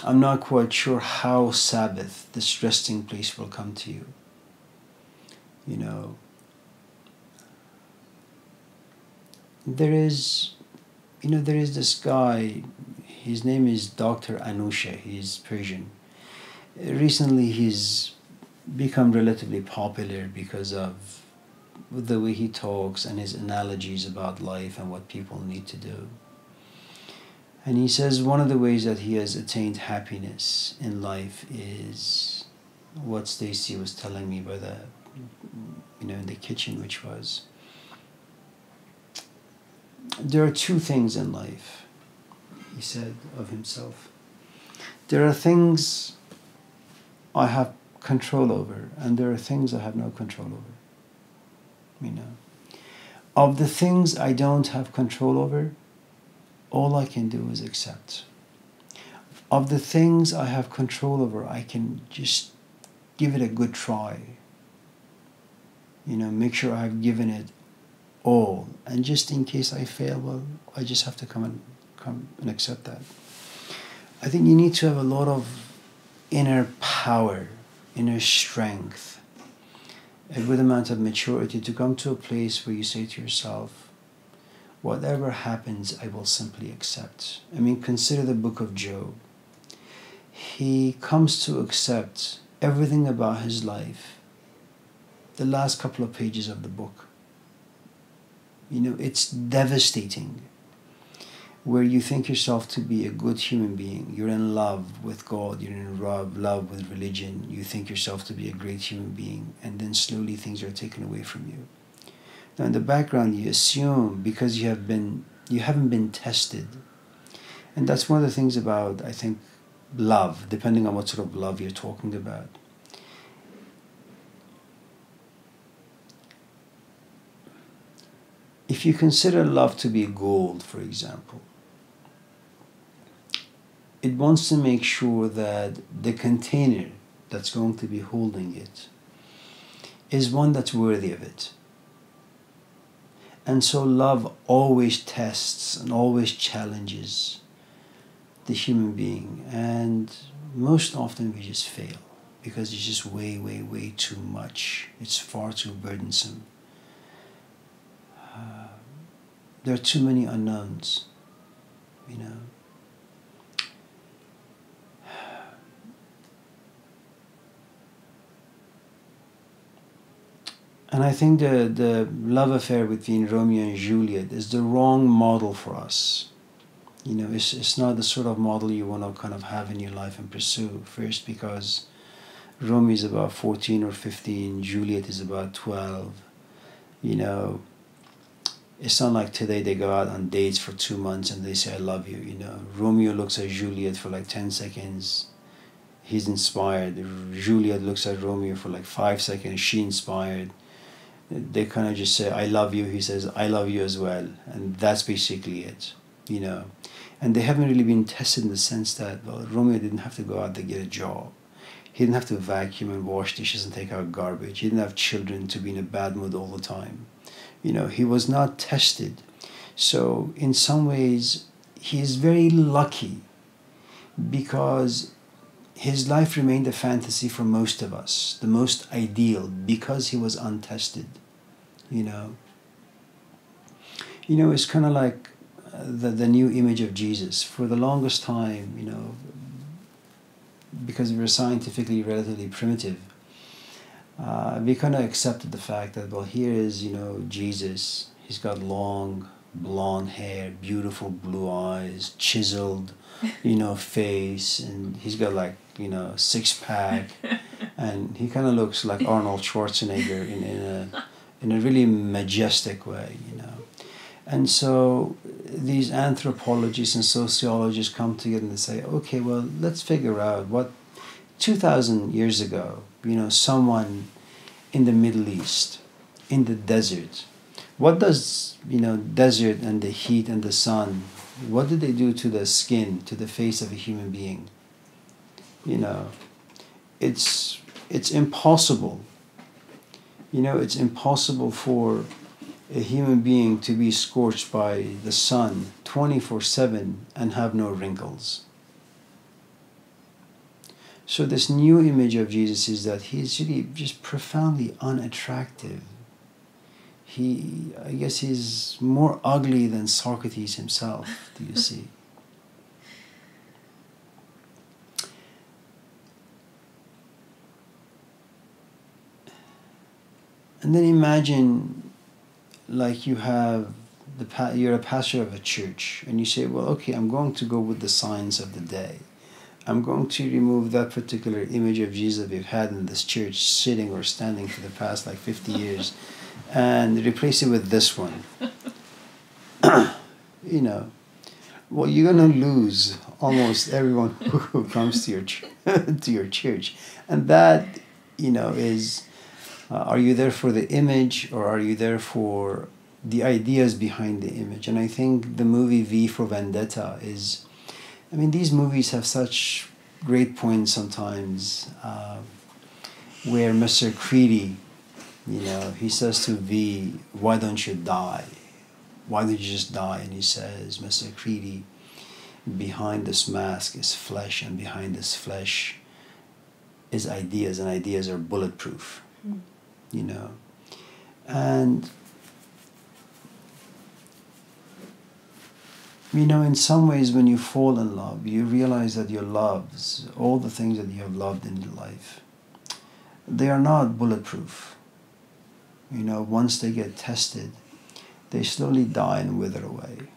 I'm not quite sure how Sabbath, this resting place, will come to you. You know, there is this guy, his name is Dr. Anusha, he's Persian. Recently he's become relatively popular because of the way he talks and his analogies about life and what people need to do. And he says one of the ways that he has attained happiness in life is what Stacy was telling me by the, in the kitchen, which was, there are two things in life, he said of himself. There are things I have control over, and there are things I have no control over. Of the things I don't have control over, all I can do is accept. Of the things I have control over, I can just give it a good try. Make sure I've given it all. And just in case I fail, well, I just have to come and accept that. I think you need to have a lot of inner power, inner strength, a good amount of maturity to come to a place where you say to yourself, whatever happens, I will simply accept. Consider the book of Job. He comes to accept everything about his life. The last couple of pages of the book. It's devastating. Where you think yourself to be a good human being. You're in love with God. You're in love with religion. You think yourself to be a great human being. And then slowly things are taken away from you. Now in the background you assume because you haven't been tested. And that's one of the things about, I think, love, depending on what sort of love you're talking about. If you consider love to be gold, for example, it wants to make sure that the container that's going to be holding it is one that's worthy of it. And so love always tests and always challenges the human being. And most often we just fail because it's just way, way, way too much. It's far too burdensome. There are too many unknowns, And I think the love affair between Romeo and Juliet is the wrong model for us. It's not the sort of model you want to kind of have in your life and pursue. First, because Romeo is about 14 or 15, Juliet is about 12. It's not like today they go out on dates for 2 months and they say, I love you. Romeo looks at Juliet for like 10 seconds. He's inspired. Juliet looks at Romeo for like 5 seconds. She inspired. They kind of just say, I love you. He says, I love you as well. And that's basically it, And they haven't really been tested in the sense that, well, Romeo didn't have to go out to get a job. He didn't have to vacuum and wash dishes and take out garbage. He didn't have children to be in a bad mood all the time. He was not tested. So in some ways, he is very lucky because his life remained a fantasy for most of us, the most ideal, because he was untested, It's kind of like the new image of Jesus. For the longest time, because we were scientifically relatively primitive, we kind of accepted the fact that, well, here is, Jesus. He's got long, blonde hair, beautiful blue eyes, chiseled, face, and he's got like, six-pack, and he kind of looks like Arnold Schwarzenegger in a really majestic way, And so these anthropologists and sociologists come together and they say, okay, well, let's figure out what 2,000 years ago, someone in the Middle East, in the desert, what does, desert and the heat and the sun, what did they do to the skin, to the face of a human being? It's impossible. It's impossible for a human being to be scorched by the sun 24/7 and have no wrinkles. So this new image of Jesus is that he's really just profoundly unattractive. I guess he's more ugly than Socrates himself, do you see? And then imagine, like you're a pastor of a church, and you say, well, okay, I'm going to go with the signs of the day. I'm going to remove that particular image of Jesus we've had in this church, sitting or standing for the past like 50 years, and replace it with this one. You know, well, you're going to lose almost everyone who comes to your church. And that, is, are you there for the image, or are you there for the ideas behind the image? And I think the movie V for Vendetta is, these movies have such great points sometimes, where Mr. Creedy, he says to V, why don't you die? Why don't you just die? And he says, Mr. Creedy, behind this mask is flesh, and behind this flesh is ideas, and ideas are bulletproof. And in some ways, when you fall in love, you realize that your loves, all the things that you have loved in your life, they are not bulletproof. Once they get tested, they slowly die and wither away.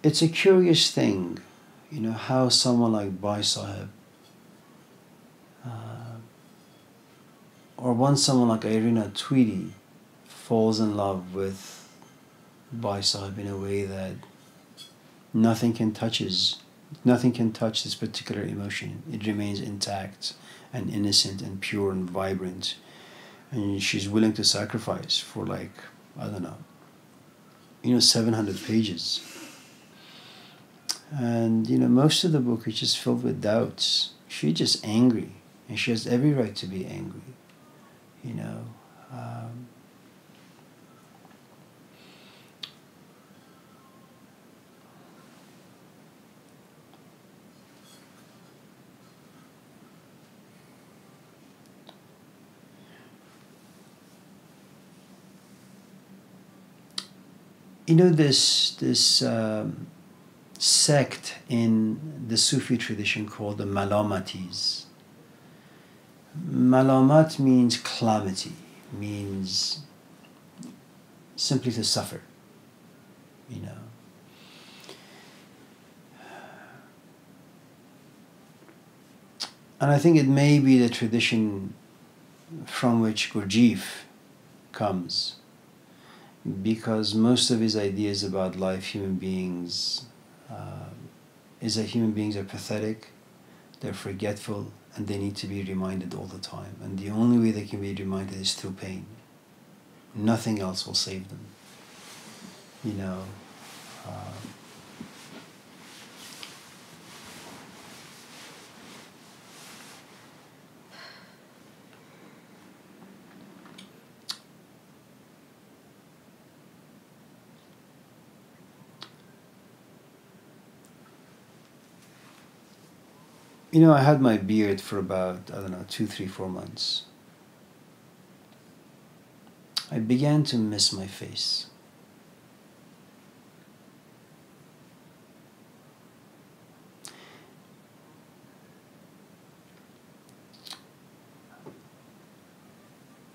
It's a curious thing, how someone like Bhai Sahib, or once someone like Irina falls in love with Bhai Sahib in a way that nothing can touch this particular emotion. It remains intact and innocent and pure and vibrant. And she's willing to sacrifice for 700 pages. And most of the book is just filled with doubts. She's just angry, and she has every right to be angry. This sect in the Sufi tradition called the Malamatis. Malamat means calamity, means simply to suffer, And I think it may be the tradition from which Gurdjieff comes, because most of his ideas about life, human beings, is that human beings are pathetic, they're forgetful, and they need to be reminded all the time. And the only way they can be reminded is through pain. Nothing else will save them. I had my beard for about, 2, 3, 4 months. I began to miss my face.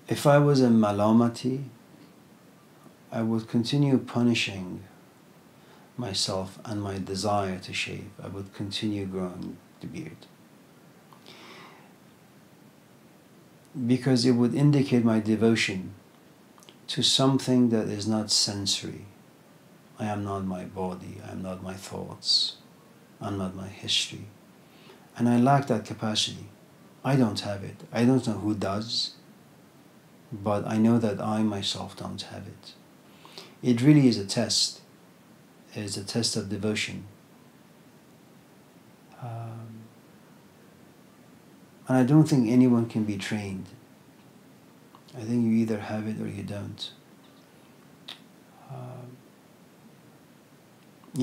If I was a Malamati, I would continue punishing myself and my desire to shave. I would continue growing the beard, because it would indicate my devotion to something that is not sensory. I am not my body, I am not my thoughts, I'm not my history. And I lack that capacity. I don't have it. I don't know who does, but I know that I myself don't have it. It really is a test. It is a test of devotion. And I don't think anyone can be trained. I think you either have it or you don't.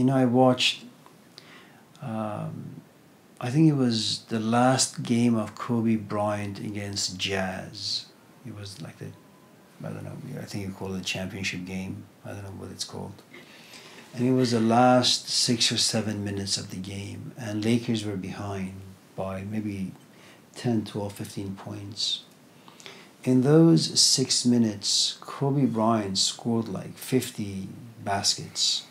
I watched, I think it was the last game of Kobe Bryant against Jazz. It was like I don't know, I think you call it a championship game. I don't know what it's called. And it was the last 6 or 7 minutes of the game, and Lakers were behind by maybe 10, 12, 15 points. In those 6 minutes, Kobe Bryant scored like 50 baskets.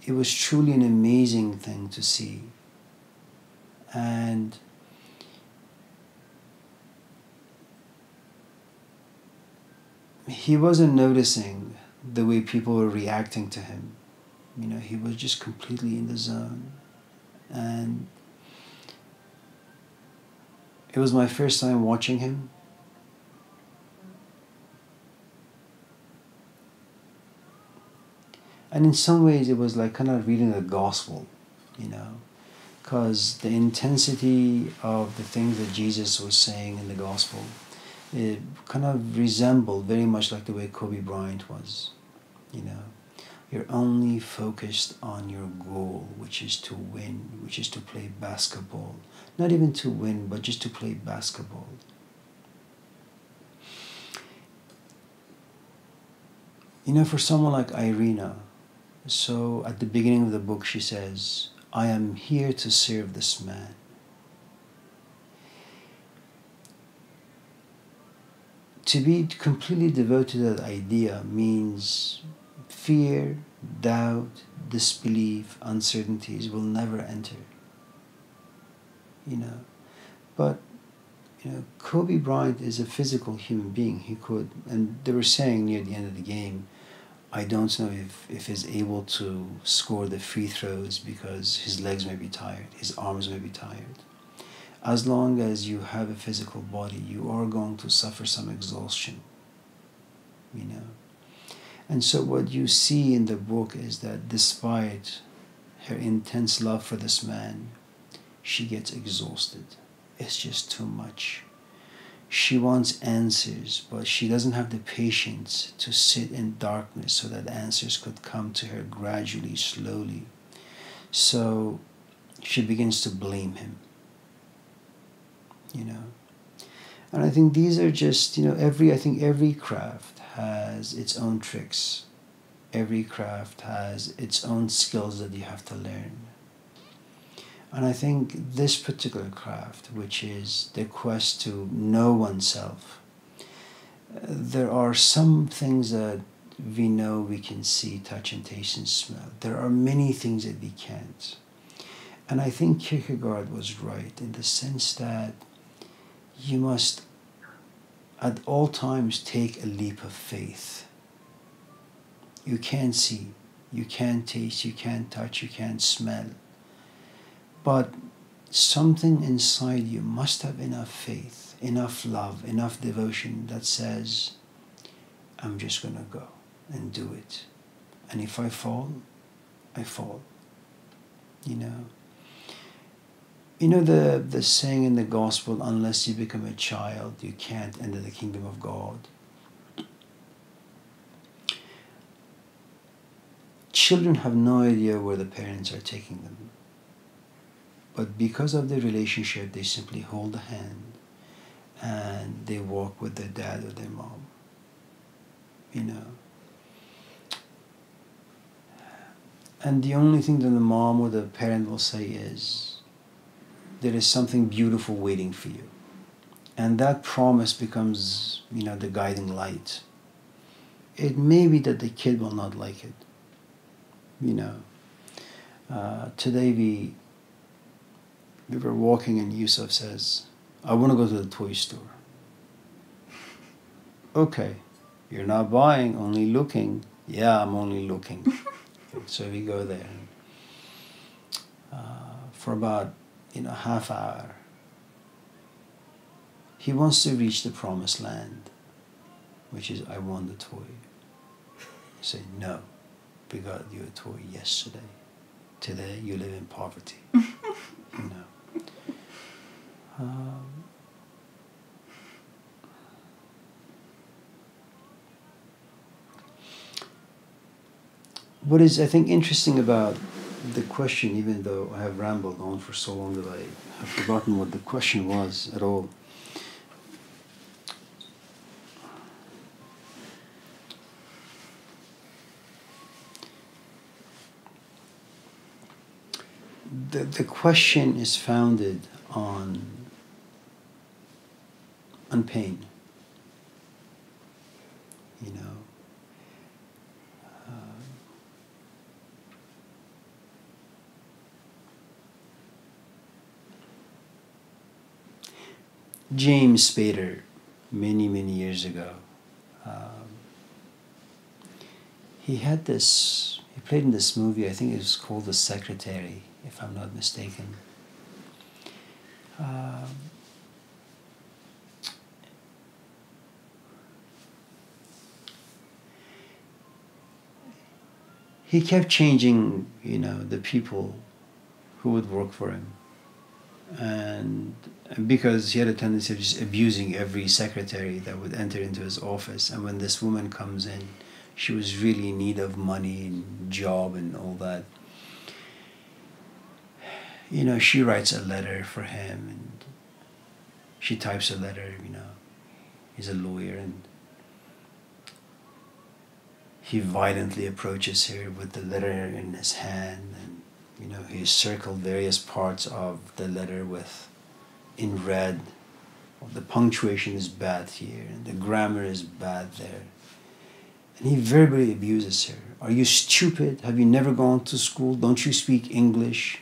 It was truly an amazing thing to see. And he wasn't noticing the way people were reacting to him. He was just completely in the zone. And it was my first time watching him. And in some ways it was like kind of reading the gospel, because the intensity of the things that Jesus was saying in the gospel, it kind of resembled very much like the way Kobe Bryant was. You're only focused on your goal, which is to win, which is to play basketball. Not even to win, but just to play basketball. For someone like Irina, so at the beginning of the book she says, I am here to serve this man. To be completely devoted to that idea means fear, doubt, disbelief, uncertainties will never enter. But Kobe Bryant is a physical human being. He could, and they were saying near the end of the game, I don't know if he's able to score the free throws because his legs may be tired, his arms may be tired. As long as you have a physical body, you are going to suffer some exhaustion. And so what you see in the book is that despite her intense love for this man, she gets exhausted. It's just too much. She wants answers, but she doesn't have the patience to sit in darkness so that answers could come to her gradually, slowly. So she begins to blame him. And I think these are just, I think every craft has its own tricks. Every craft has its own skills that you have to learn. And I think this particular craft, which is the quest to know oneself, there are some things that we know we can see, touch, and taste and smell. There are many things that we can't. And I think Kierkegaard was right in the sense that you must at all times take a leap of faith. You can't see, you can't taste, you can't touch, you can't smell. But something inside you must have enough faith, enough love, enough devotion that says, I'm just going to go and do it. And if I fall, I fall. The saying in the gospel, unless you become a child, you can't enter the kingdom of God. Children have no idea where the parents are taking them. But because of their relationship, they simply hold the hand and they walk with their dad or their mom. And the only thing that the mom or the parent will say is, there is something beautiful waiting for you. And that promise becomes, the guiding light. It may be that the kid will not like it. Today we were walking and Yusuf says, I want to go to the toy store. Okay, you're not buying, only looking. Yeah, I'm only looking. So we go there. For about half hour. He wants to reach the promised land, which is, I want the toy. I say, no, we got you a toy yesterday. Today you live in poverty. what is, I think, interesting about the question, even though I have rambled on for so long that I have forgotten what the question was at all. The question is founded on pain, you know. James Spader, many years ago, he played in this movie, I think it was called The Secretary, if I'm not mistaken. He kept changing, you know, the people who would work for him. And because he had a tendency of just abusing every secretary that would enter into his office. And when this woman comes in, she was really in need of money and job and all that. You know, she writes a letter for him and she types a letter, you know. He's a lawyer and he violently approaches her with the letter in his hand, and you know, he circled various parts of the letter with in red. The punctuation is bad here and the grammar is bad there. And he verbally abuses her. Are you stupid? Have you never gone to school? Don't you speak English?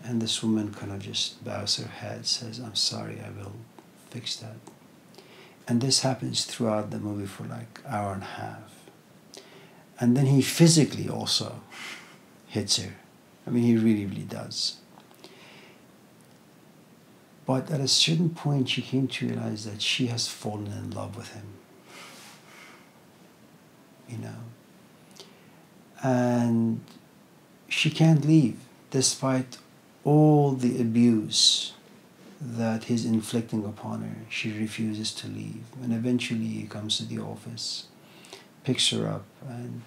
And this woman kind of just bows her head, says, I'm sorry, I will fix that. And this happens throughout the movie for like an hour and a half. And then he physically also hits her. I mean, he really does. But at a certain point, she came to realize that she has fallen in love with him. You know? And she can't leave, despite all the abuse that he's inflicting upon her. She refuses to leave. And eventually he comes to the office, picks her up, and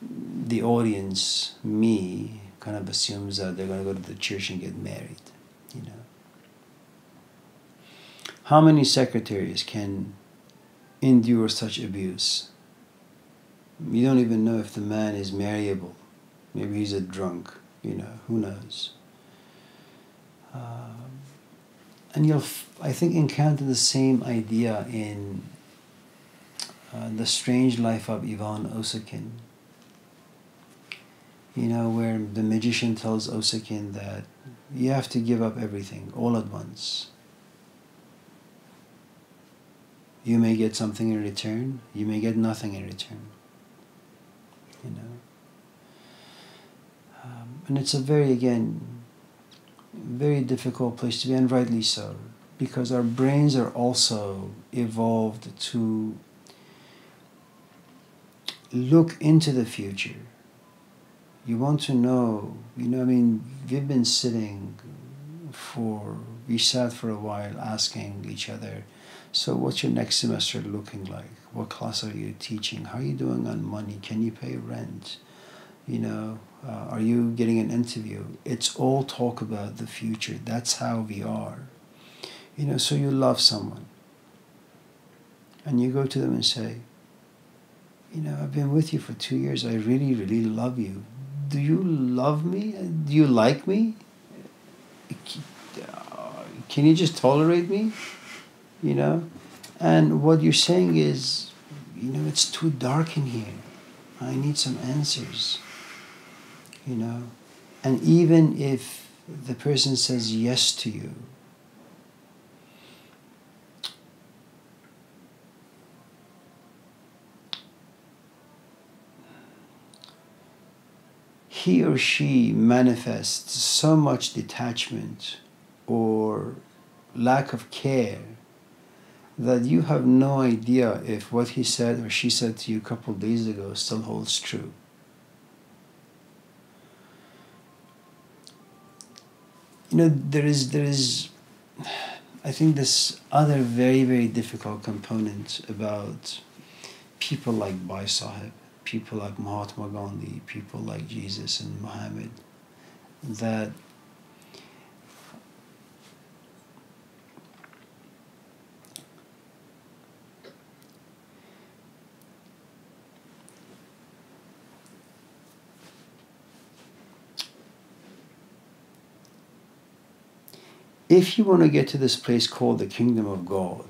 the audience, me, kind of assumes that they're going to go to the church and get married, you know. How many secretaries can endure such abuse? You don't even know if the man is marriable. Maybe he's a drunk, you know, who knows. And you'll, I think, encounter the same idea in The Strange Life of Ivan Osokin. You know, where the magician tells Osokin that you have to give up everything all at once. You may get something in return, you may get nothing in return. You know. And it's a very, again, very difficult place to be, and rightly so, because our brains are also evolved to look into the future. You want to know, you know, I mean, we've been we sat for a while asking each other, so what's your next semester looking like? What class are you teaching? How are you doing on money? Can you pay rent? You know, are you getting an interview? It's all talk about the future. That's how we are. You know, so you love someone. And you go to them and say, you know, I've been with you for 2 years. I really love you. Do you love me? Do you like me? Can you just tolerate me? You know? And what you're saying is, you know, it's too dark in here. I need some answers. You know? And even if the person says yes to you, he or she manifests so much detachment or lack of care that you have no idea if what he said or she said to you a couple of days ago still holds true. You know, there is I think this other very difficult component about people like Bhai Sahib, people like Mahatma Gandhi, people like Jesus and Muhammad, that if you want to get to this place called the kingdom of God,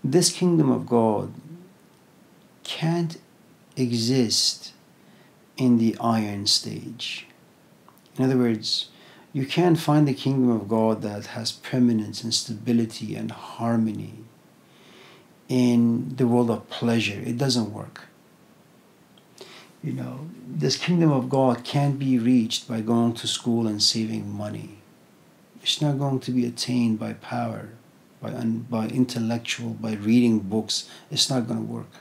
this kingdom of God can't exist in the iron stage. In other words, you can't find the kingdom of God that has permanence and stability and harmony in the world of pleasure. It doesn't work. This kingdom of God can't be reached by going to school and saving money. It's not going to be attained by power, by intellectual, by reading books. It's not going to work.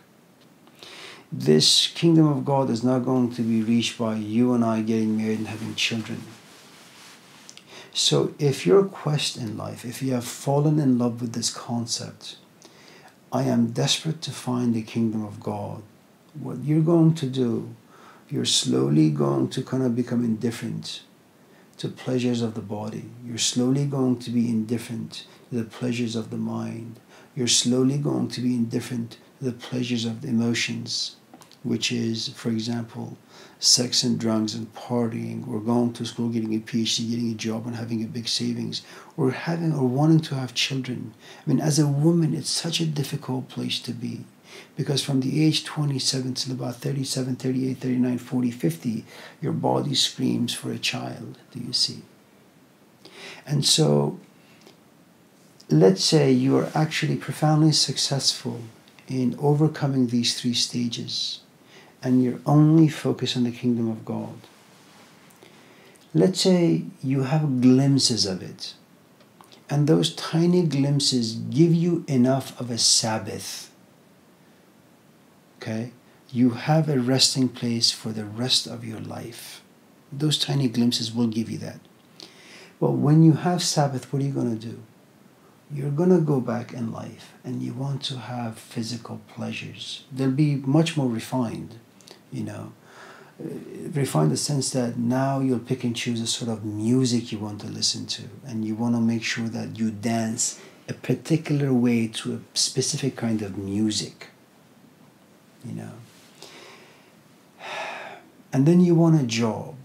This kingdom of God is not going to be reached by you and I getting married and having children. So if your quest in life, if you have fallen in love with this concept, I am desperate to find the kingdom of God, what you're going to do, you're slowly going to kind of become indifferent to pleasures of the body. You're slowly going to be indifferent to the pleasures of the mind. You're slowly going to be indifferent to the pleasures of the emotions, which is, for example, sex and drugs and partying, or going to school, getting a PhD, getting a job and having a big savings, or wanting to have children. I mean, as a woman, it's such a difficult place to be, because from the age 27 till about 37, 38, 39, 40, 50, your body screams for a child, do you see? And so, let's say you are actually profoundly successful in overcoming these three stages, and you're only focused on the kingdom of God. Let's say you have glimpses of it, and those tiny glimpses give you enough of a Sabbath. Okay? You have a resting place for the rest of your life. Those tiny glimpses will give you that. But when you have Sabbath, what are you going to do? You're going to go back in life and you want to have physical pleasures. They'll be much more refined, refined in the sense that now you'll pick and choose a sort of music you want to listen to, and you want to make sure that you dance a particular way to a specific kind of music, And then you want a job,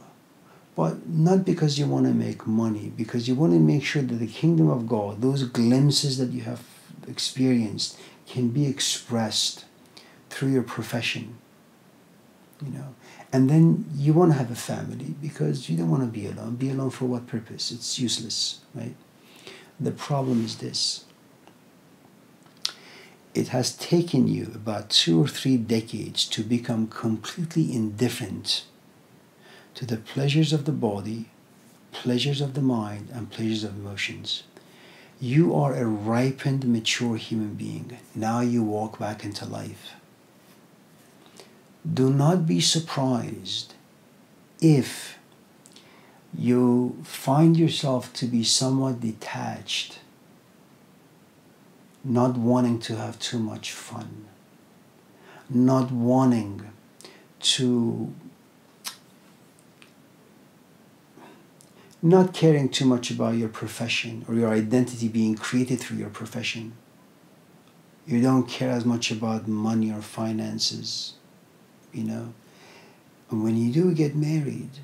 but not because you want to make money, because you want to make sure that the kingdom of God, those glimpses that you have experienced, can be expressed through your profession, And then you want to have a family because you don't want to be alone. Be alone for what purpose? It's useless, right? The problem is this. It has taken you about 2 or 3 decades to become completely indifferent to the pleasures of the body, pleasures of the mind, and pleasures of emotions. You are a ripened, mature human being. Now you walk back into life. Do not be surprised if you find yourself to be somewhat detached, not wanting to have too much fun, not wanting to, not caring too much about your profession or your identity being created through your profession. You don't care as much about money or finances, And when you do get married,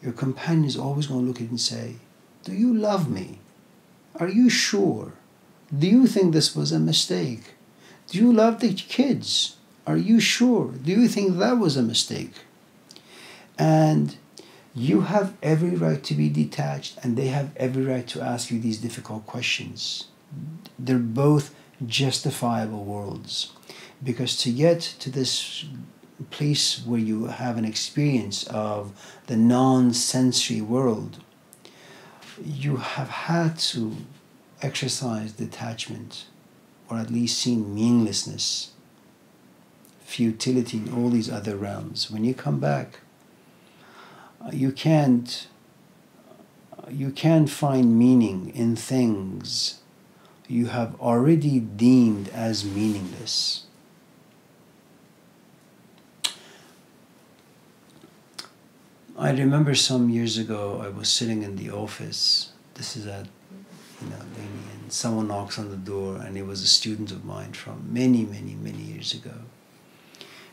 your companion is always going to look at you and say, "Do you love me? Are you sure? Do you think this was a mistake? Do you love the kids? Are you sure? Do you think that was a mistake?" And you have every right to be detached, and they have every right to ask you these difficult questions. They're both justifiable worlds, because to get to this place where you have an experience of the non-sensory world, you have had to exercise detachment, or at least seen meaninglessness, futility in all these other realms. When you come back, you can't find meaning in things you have already deemed as meaningless. I remember some years ago I was sitting in the office. This is at, Laney, and someone knocks on the door, and it was a student of mine from many, many, many years ago.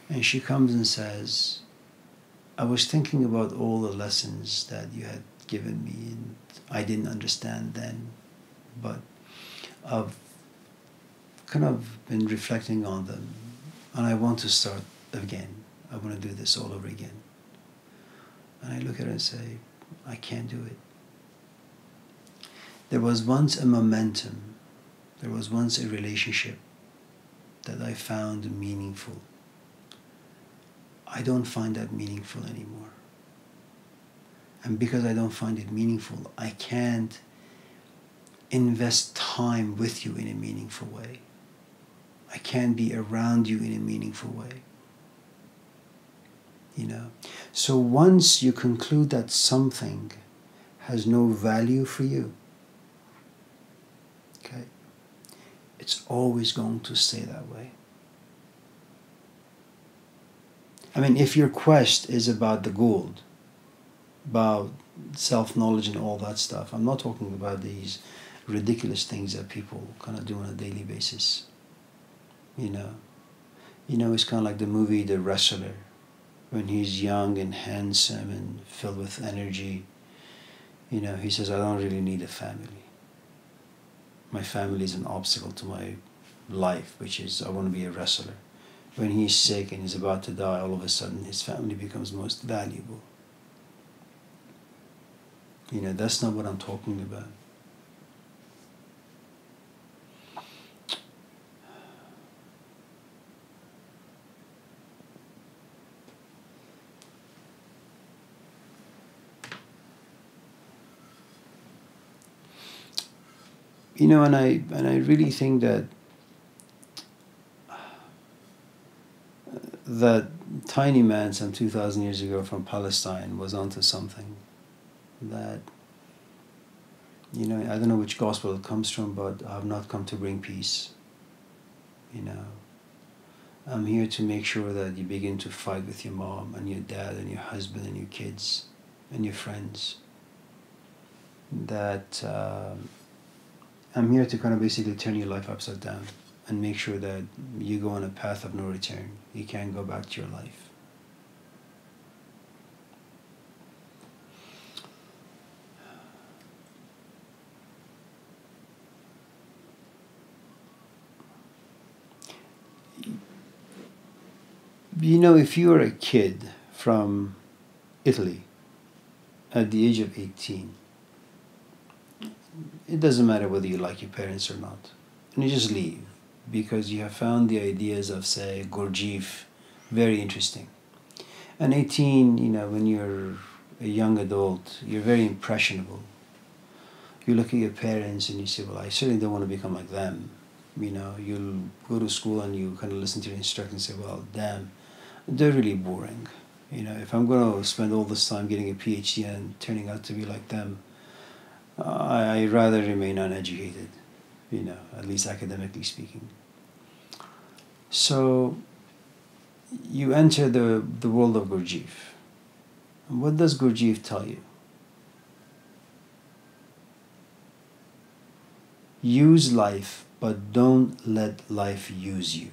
And she comes and says, I was thinking about all the lessons that you had given me, and I didn't understand then, but I've kind of been reflecting on them, and I want to start again. I want to do this all over again. And I look at her and say, I can't do it. There was once a momentum, there was once a relationship that I found meaningful. I don't find that meaningful anymore. And because I don't find it meaningful, I can't invest time with you in a meaningful way. I can't be around you in a meaningful way. So once you conclude that something has no value for you, okay, it's always going to stay that way. I mean, if your quest is about the gold, about self-knowledge and all that stuff, I'm not talking about these ridiculous things that people kind of do on a daily basis. It's kind of like the movie The Wrestler, when he's young and handsome and filled with energy. He says, I don't really need a family. My family is an obstacle to my life, which is I want to be a wrestler. When he's sick and he's about to die, all of a sudden his family becomes most valuable. That's not what I'm talking about. And I really think that tiny man some 2,000 years ago from Palestine was onto something. That, I don't know which gospel it comes from, but I have not come to bring peace. I'm here to make sure that you begin to fight with your mom and your dad and your husband and your kids and your friends. That I'm here to kind of basically turn your life upside down and make sure that you go on a path of no return. You can't go back to your life. If you are a kid from Italy at the age of 18, it doesn't matter whether you like your parents or not. And you just leave because you have found the ideas of, say, Gurdjieff very interesting. And 18, when you're a young adult, you're very impressionable. You look at your parents and you say, well, I certainly don't want to become like them. You'll go to school and you kind of listen to your instructor and say, well, damn, they're really boring. If I'm going to spend all this time getting a PhD and turning out to be like them, I'd rather remain uneducated, at least academically speaking. So you enter the world of Gurdjieff. And what does Gurdjieff tell you? Use life, but don't let life use you.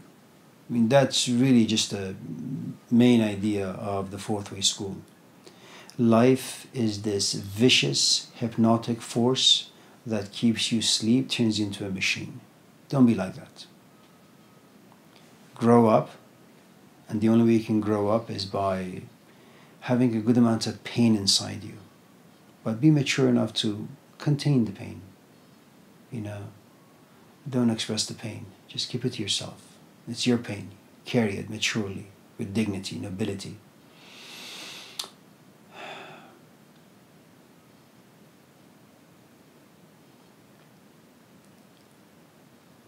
I mean, that's really just the main idea of the fourth way school. Life is this vicious, hypnotic force that keeps you asleep, turns you into a machine. Don't be like that. Grow up, and the only way you can grow up is by having a good amount of pain inside you. But be mature enough to contain the pain. Don't express the pain. Just keep it to yourself. It's your pain. Carry it maturely, with dignity, nobility.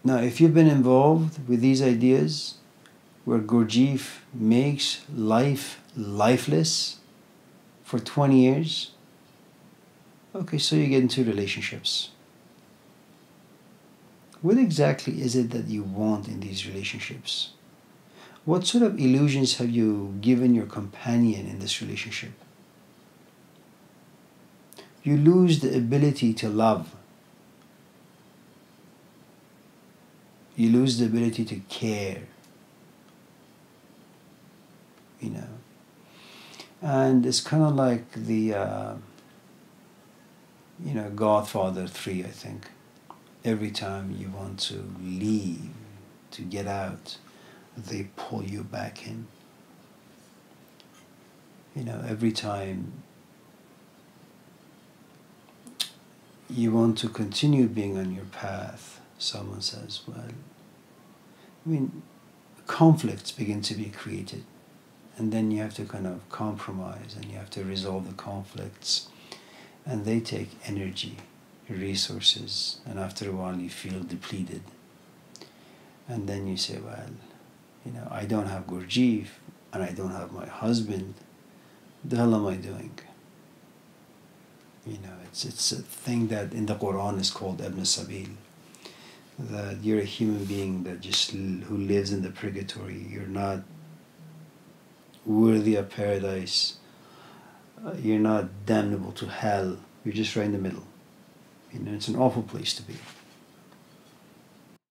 Now, if you've been involved with these ideas where Gurdjieff makes life lifeless for 20 years, okay, so you get into relationships. What exactly is it that you want in these relationships? What sort of illusions have you given your companion in this relationship? you lose the ability to love. You lose the ability to care. You know. And it's kind of like the, Godfather 3, I think. Every time you want to leave, to get out, they pull you back in. Every time you want to continue being on your path, someone says, conflicts begin to be created. And then you have to kind of compromise and you have to resolve the conflicts. And they take energy, resources, and after a while you feel depleted. And then you say, I don't have Gurdjieff and I don't have my husband. The hell am I doing? It's a thing that in the Quran is called Ibn Sabil. That you're a human being that who lives in the purgatory. You're not worthy of paradise. You're not damnable to hell. You're just right in the middle. It's an awful place to be.